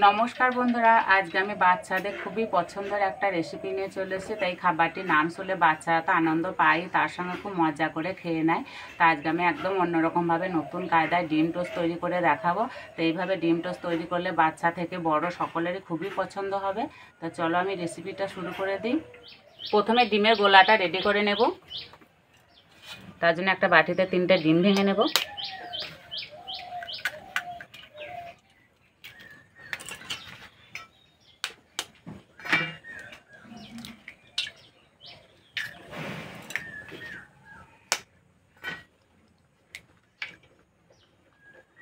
নমস্কার বন্ধুরা, আজকে আমি বাচ্চাদের খুবই পছন্দের একটা রেসিপি নিয়ে চলে এসেছি। তাই খাবারটির নাম শুনলে বাচ্চারা তো আনন্দ পায়, তার সঙ্গে খুব মজা করে খেয়ে নেয়। তা আজকে আমি একদম অন্যরকমভাবে নতুন কায়দায় ডিম টোস্ট তৈরি করে দেখাবো। তো এইভাবে ডিম টোস্ট তৈরি করলে বাচ্চা থেকে বড় সকলেরই খুবই পছন্দ হবে। তা চলো আমি রেসিপিটা শুরু করে দিই। প্রথমে ডিমের গোলাটা রেডি করে নেব। তার জন্য একটা বাটিতে 3টে ডিম ভেঙে নেব।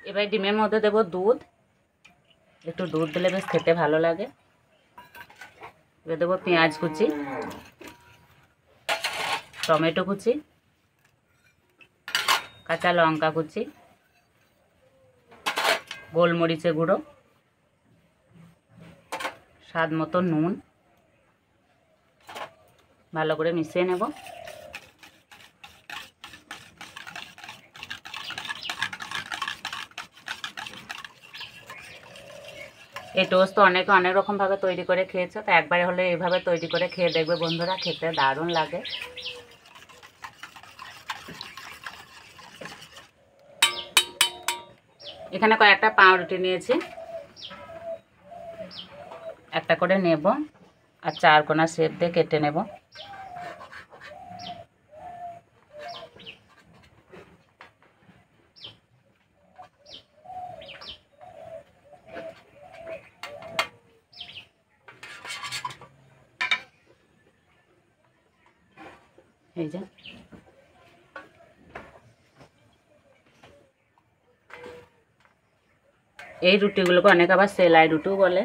এবার ডিমের মধ্যে দেব দুধ। একটু দুধ দিলে বেশ খেতে ভালো লাগে। এবার দেবো পেঁয়াজ কুচি, টমেটো কুচি, কাঁচা লঙ্কা কুচি, গোলমরিচের গুঁড়ো, স্বাদ মতো নুন। ভালো করে মিশিয়ে নেব। এই টোস্ট তো অনেকে অনেক রকমভাবে তৈরি করে খেয়েছে, তো একবারে হলে এইভাবে তৈরি করে খেয়ে দেখবে বন্ধুরা, খেতে দারুণ লাগে। এখানে কয়েকটা পাউরুটি নিয়েছি, একটা করে নেব আর 4 কোনা শেপ দিয়ে কেটে নেব। এই যে এই রুটিগুলোকে অনেকে আবার সেলাই রুটিও বলে।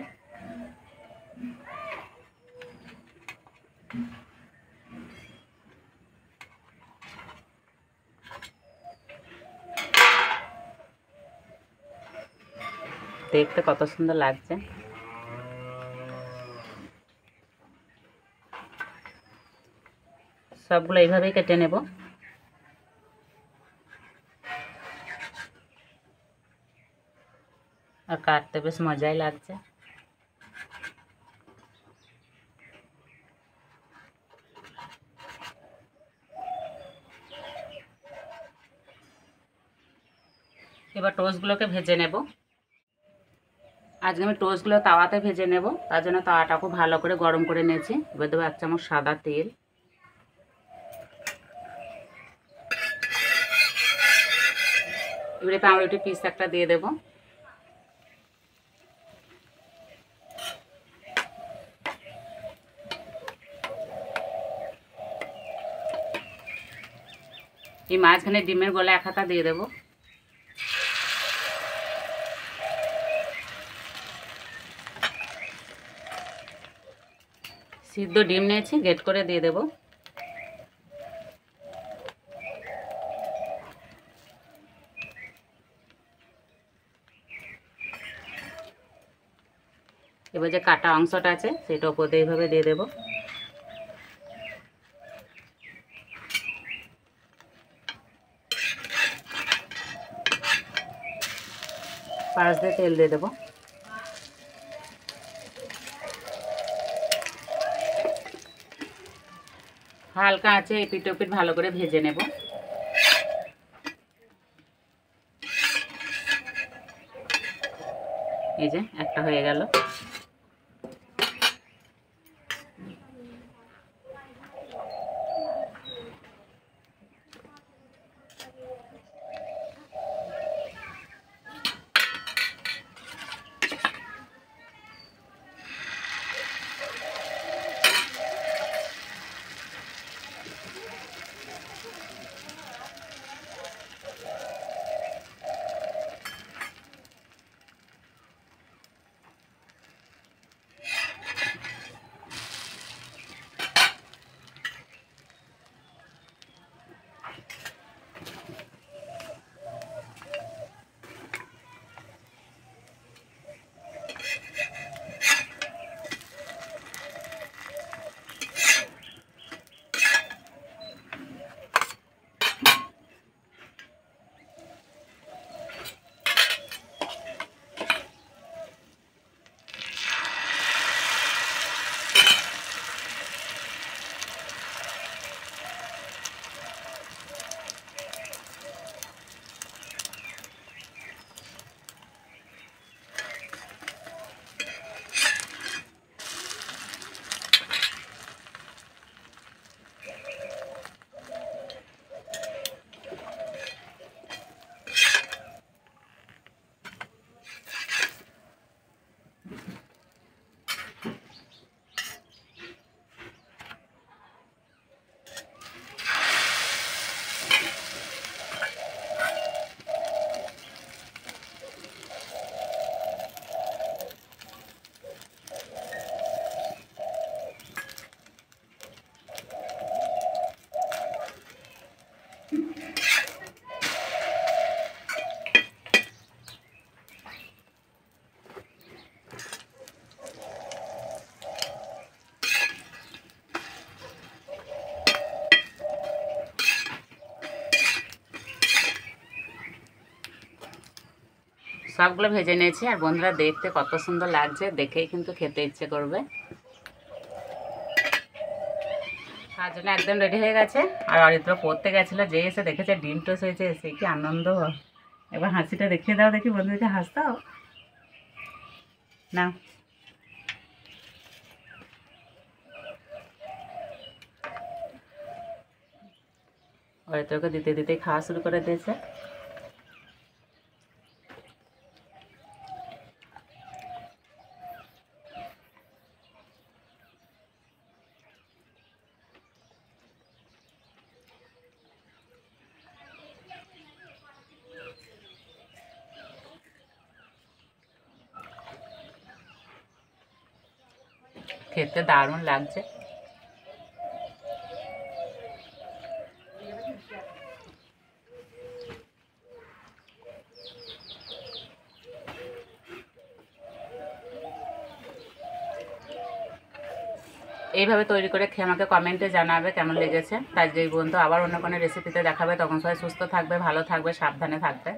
দেখতে কত সুন্দর লাগছে। সবগুলো এইভাবেই কেটে নেব। আর কাটতে বেশ মজাই লাগছে। এবার টোস্টগুলোকে ভেজে নেব। আজকে আমি টোস্টগুলো তাওয়াতে ভেজে নেব। তার জন্য তাওয়াটা খুব ভালো করে গরম করে নিয়েছি। এবার দেবো 1 চামচ সাদা তেল। এবারে পাউরুটি পিস একটা দিয়ে দেব। এই মাঝখানে ডিমের গোলা 1 হাতা দিয়ে দেব। সিদ্ধ ডিম নিয়েছি, গ্রেট করে দিয়ে দেব। এবার যে কাটা অংশটা আছে সেটা ওপর দিয়ে এইভাবে দিয়ে দেব। পাশ দিয়ে তেল দিয়ে দেব। হালকা আছে এপিট ওপিট ভালো করে ভেজে নেব। এই যে একটা হয়ে গেল। সবগুলো ভেজে নিয়েছি। আর বন্ধুরা দেখতে কত সুন্দর লাগছে, দেখেই কিন্তু খেতে ইচ্ছে করবে। তার জন্য একদম রেডি হয়ে গেছে। আর অরিত্র পড়তে গেছিলো, যে এসে দেখেছে ডিম টোস হয়েছে, এসে কি আনন্দ। এবার হাসিটা দেখিয়ে দাও দেখি, বন্ধুদেরকে হাসতাও না। অরিত্রকে দিতে দিতেই খাওয়া শুরু করে দিয়েছে। খেতে দারুণ লাগছে। এইভাবে তৈরি করে খেয়ে আমাকে কমেন্টে জানাবে কেমন লেগেছে। তাই যেই বন্ধু আবার অন্য কোনো রেসিপিতে দেখাবে, তখন সবাই সুস্থ থাকবে, ভালো থাকবে, সাবধানে থাকবে।